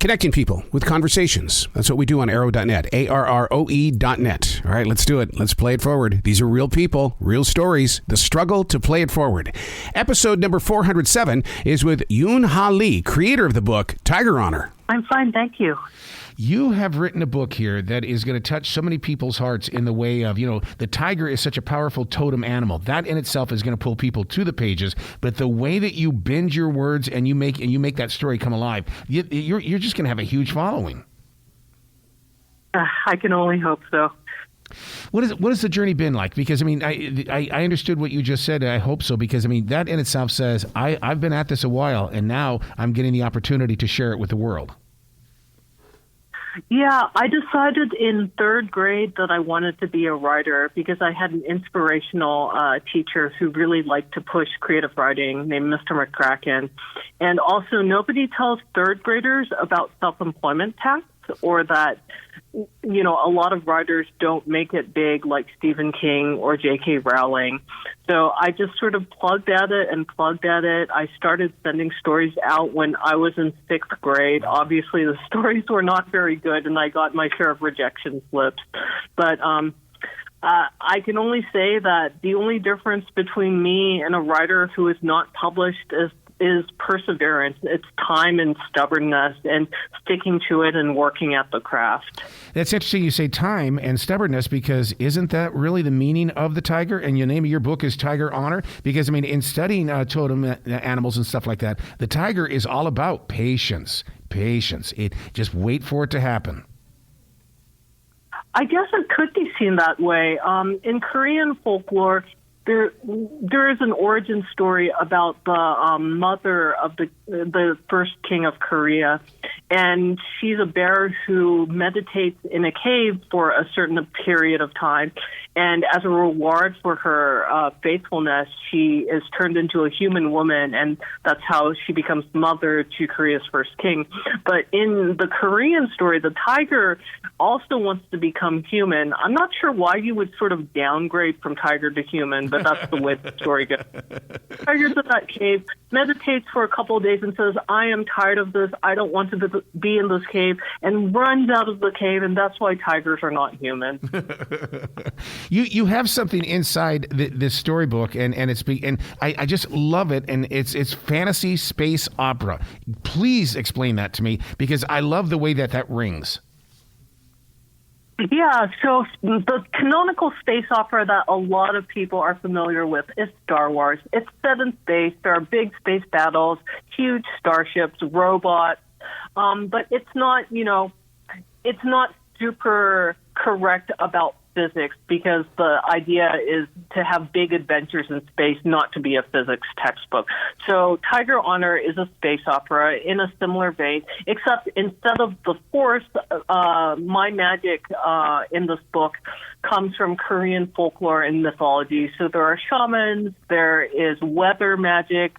Connecting people with conversations. That's what we do on arrow.net, ARROE.net. All right, let's do it. Let's play it forward. These are real people, real stories, the struggle to play it forward. Episode number 407 is with Yoon Ha Lee, creator of the book Tiger Honor. I'm fine, thank you. You have written a book here that is going to touch so many people's hearts in the way of, the tiger is such a powerful totem animal. That in itself is going to pull people to the pages. But the way that you bend your words and you make that story come alive, you're just going to have a huge following. I can only hope so. What has the journey been like? Because, I understood what you just said. And I hope so, because, that in itself says I've been at this a while, and now I'm getting the opportunity to share it with the world. Yeah, I decided in third grade that I wanted to be a writer because I had an inspirational teacher who really liked to push creative writing named Mr. McCracken. And also, nobody tells third graders about self-employment tax, or that, a lot of writers don't make it big like Stephen King or J.K. Rowling. So I just sort of plugged at it. I started sending stories out when I was in sixth grade. Obviously, the stories were not very good, and I got my share of rejection slips. But I can only say that the only difference between me and a writer who is not published is perseverance. It's time and stubbornness and sticking to it and working at the craft. That's interesting you say time and stubbornness, because isn't that really the meaning of the tiger? And the name of your book is Tiger Honor, because, in studying totem animals and stuff like that, the tiger is all about patience. Just wait for it to happen. I guess it could be seen that way. In Korean folklore, there is an origin story about the mother of the first king of Korea, and she's a bear who meditates in a cave for a certain period of time, and as a reward for her faithfulness, she is turned into a human woman, and that's how she becomes mother to Korea's first king. But in the Korean story, the tiger also wants to become human. I'm not sure why you would sort of downgrade from tiger to human, but that's the way the story goes. Tiger's in that cave, meditates for a couple of days and says, I am tired of this, I don't want to be in this cave, and runs out of the cave, and that's why tigers are not human. You have something inside this storybook, and I just love it, and it's fantasy space opera. Please explain that to me, because I love the way that rings. Yeah, so the canonical space opera that a lot of people are familiar with is Star Wars. It's set in space. There are big space battles, huge starships, robots, but it's not super correct about physics, because the idea is to have big adventures in space, not to be a physics textbook. So Tiger Honor is a space opera in a similar vein, except instead of the Force, my magic in this book comes from Korean folklore and mythology. So there are shamans, there is weather magic.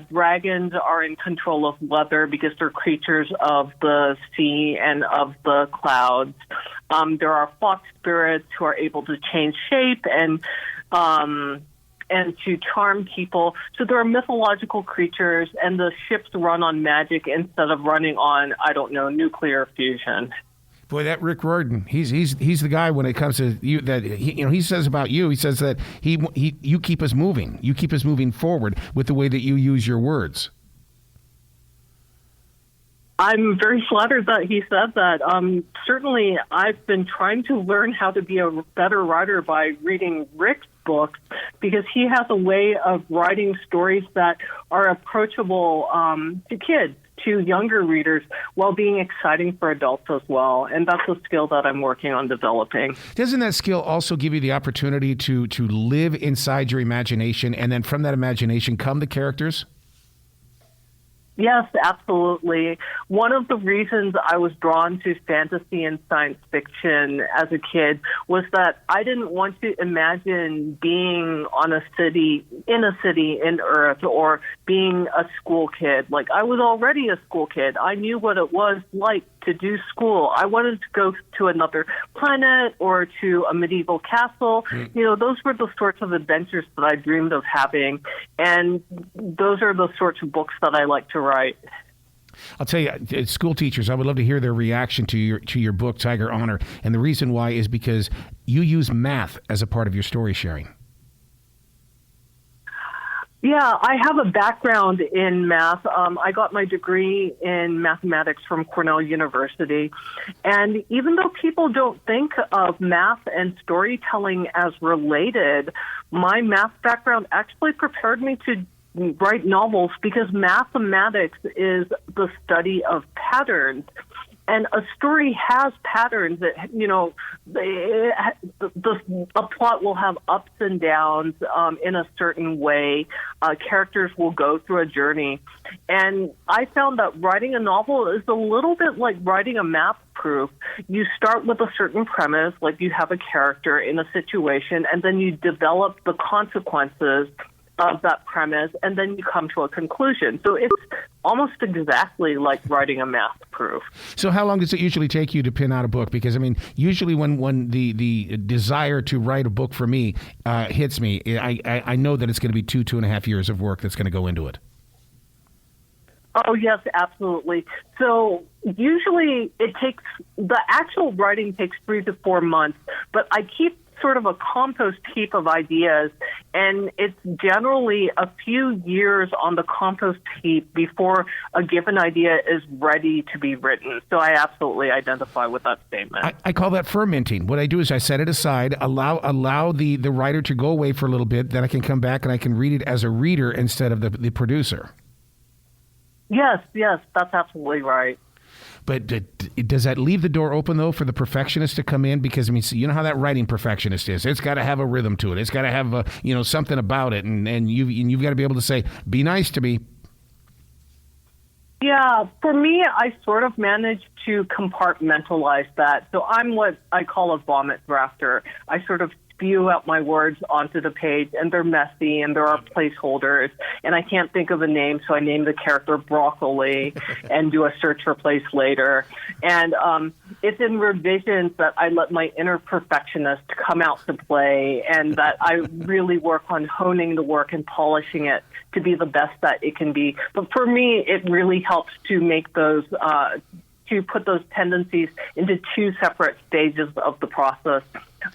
Dragons are in control of weather because they're creatures of the sea and of the clouds. There are fox spirits who are able to change shape and to charm people. So there are mythological creatures, and the ships run on magic instead of running on, nuclear fusion. Boy, that Rick Riordan, he's the guy when it comes to you, that he says about you. He says that you keep us moving. You keep us moving forward with the way that you use your words. I'm very flattered that he said that. Certainly, I've been trying to learn how to be a better writer by reading Rick's books, because he has a way of writing stories that are approachable to kids, to younger readers, while being exciting for adults as well. And that's a skill that I'm working on developing. Doesn't that skill also give you the opportunity to live inside your imagination, and then from that imagination come the characters? Yes, absolutely. One of the reasons I was drawn to fantasy and science fiction as a kid was that I didn't want to imagine being in a city in Earth, or being a school kid. Like, I was already a school kid. I knew what it was like to do school. I wanted to go to another planet or to a medieval castle. Those were the sorts of adventures that I dreamed of having, and those are the sorts of books that I like to write. I'll tell you, school teachers, I would love to hear their reaction to your book, Tiger Honor. And the reason why is because you use math as a part of your story sharing. Yeah, I have a background in math. I got my degree in mathematics from Cornell University. And even though people don't think of math and storytelling as related, my math background actually prepared me to write novels because mathematics is the study of patterns. And a story has patterns that, a plot will have ups and downs in a certain way. Characters will go through a journey. And I found that writing a novel is a little bit like writing a math proof. You start with a certain premise, like you have a character in a situation, and then you develop the consequences of that premise, and then you come to a conclusion. So it's almost exactly like writing a math proof. So how long does it usually take you to pin out a book? Because, I mean, usually when the desire to write a book for me hits me, I know that it's going to be 2.5 years of work that's going to go into it. Oh, yes, absolutely. So usually the actual writing takes 3 to 4 months, but I keep sort of a compost heap of ideas, and it's generally a few years on the compost heap before a given idea is ready to be written. So I absolutely identify with that statement. I call that fermenting. What I do is I set it aside, allow the writer to go away for a little bit, then I can come back and I can read it as a reader instead of the producer. Yes, that's absolutely right. But does that leave the door open, though, for the perfectionist to come in? Because, I mean, you know how that writing perfectionist is. It's got to have a rhythm to it. It's got to have, something about it. And you've got to be able to say, be nice to me. Yeah, for me, I sort of managed to compartmentalize that. So I'm what I call a vomit drafter. I sort of spew out my words onto the page, and they're messy, and there are placeholders, and I can't think of a name, so I name the character Broccoli and do a search for place later. And it's in revisions that I let my inner perfectionist come out to play, and that I really work on honing the work and polishing it to be the best that it can be. But for me, it really helps to make those to put those tendencies into 2 separate stages of the process.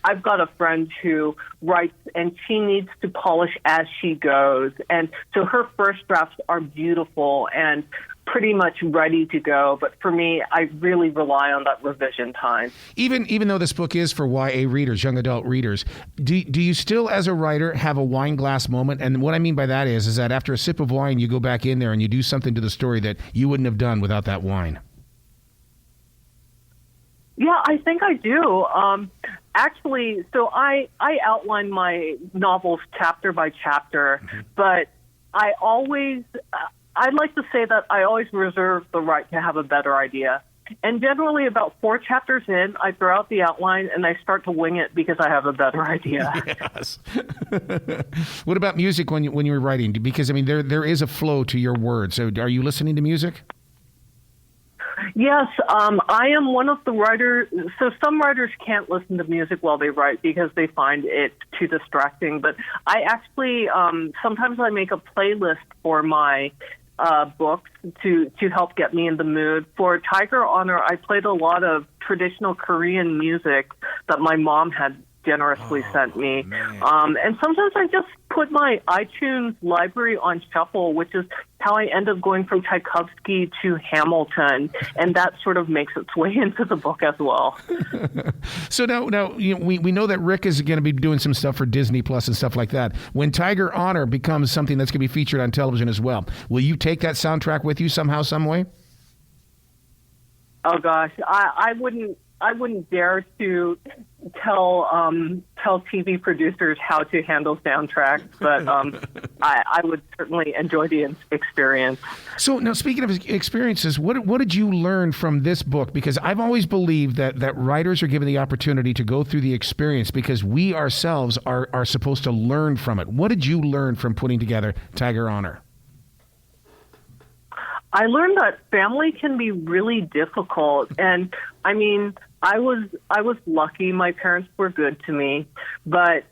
I've got a friend who writes, and she needs to polish as she goes. And so her first drafts are beautiful and pretty much ready to go. But for me, I really rely on that revision time. Even though this book is for YA readers, young adult readers, do you still, as a writer, have a wine glass moment? And what I mean by that is that after a sip of wine, you go back in there and you do something to the story that you wouldn't have done without that wine. Yeah, I think I do. Actually, so I outline my novels chapter by chapter, but I like to say that I always reserve the right to have a better idea. And generally about 4 chapters in, I throw out the outline and I start to wing it because I have a better idea. Yes. What about music when you were writing? Because, I mean, there is a flow to your words. So are you listening to music? Yes, I am one of the writers. So some writers can't listen to music while they write because they find it too distracting. But I actually, sometimes I make a playlist for my books to help get me in the mood. For Tiger Honor, I played a lot of traditional Korean music that my mom had generously sent me. And sometimes I just put my iTunes library on shuffle, which is how I end up going from Tchaikovsky to Hamilton, and that sort of makes its way into the book as well. So now we know that Rick is going to be doing some stuff for Disney Plus and stuff like that. When Tiger Honor becomes something that's going to be featured on television as well, will you take that soundtrack with you somehow, some way? Oh gosh, I wouldn't dare to tell TV producers how to handle soundtracks, but I would certainly enjoy the experience. So now, speaking of experiences, what did you learn from this book? Because I've always believed that writers are given the opportunity to go through the experience because we ourselves are supposed to learn from it. What did you learn from putting together Tiger Honor? I learned that family can be really difficult. And I mean, I was lucky. My parents were good to me, but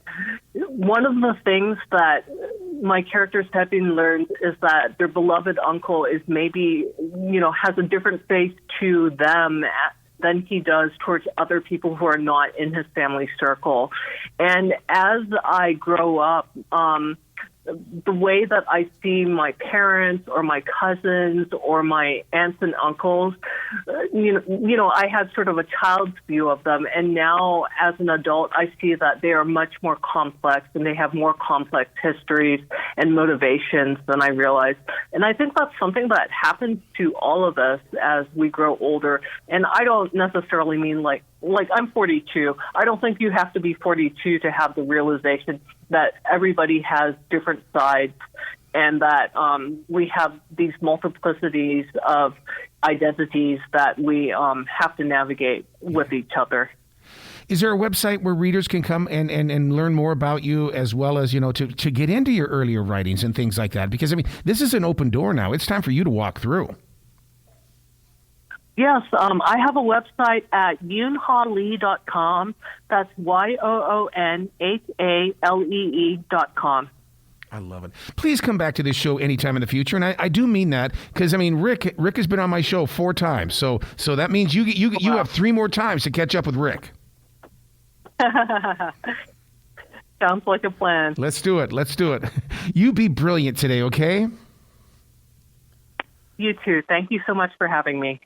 one of the things that my characters have been learned is that their beloved uncle is maybe, has a different face to them than he does towards other people who are not in his family circle. And as I grow up, the way that I see my parents or my cousins or my aunts and uncles, I had sort of a child's view of them. And now as an adult, I see that they are much more complex and they have more complex histories and motivations than I realized. And I think that's something that happens to all of us as we grow older. And I don't necessarily mean like I'm 42. I don't think you have to be 42 to have the realization that everybody has different sides and that we have these multiplicities of identities that we have to navigate with each other. Is there a website where readers can come and learn more about you, as well as, to get into your earlier writings and things like that? Because, this is an open door now. It's time for you to walk through. Yes, I have a website at yoonhalee.com. That's YOONHALEE.com. I love it. Please come back to this show anytime in the future, and I do mean that, because Rick has been on my show 4 times, so that means you have 3 more times to catch up with Rick. Sounds like a plan. Let's do it. You be brilliant today, okay? You too. Thank you so much for having me.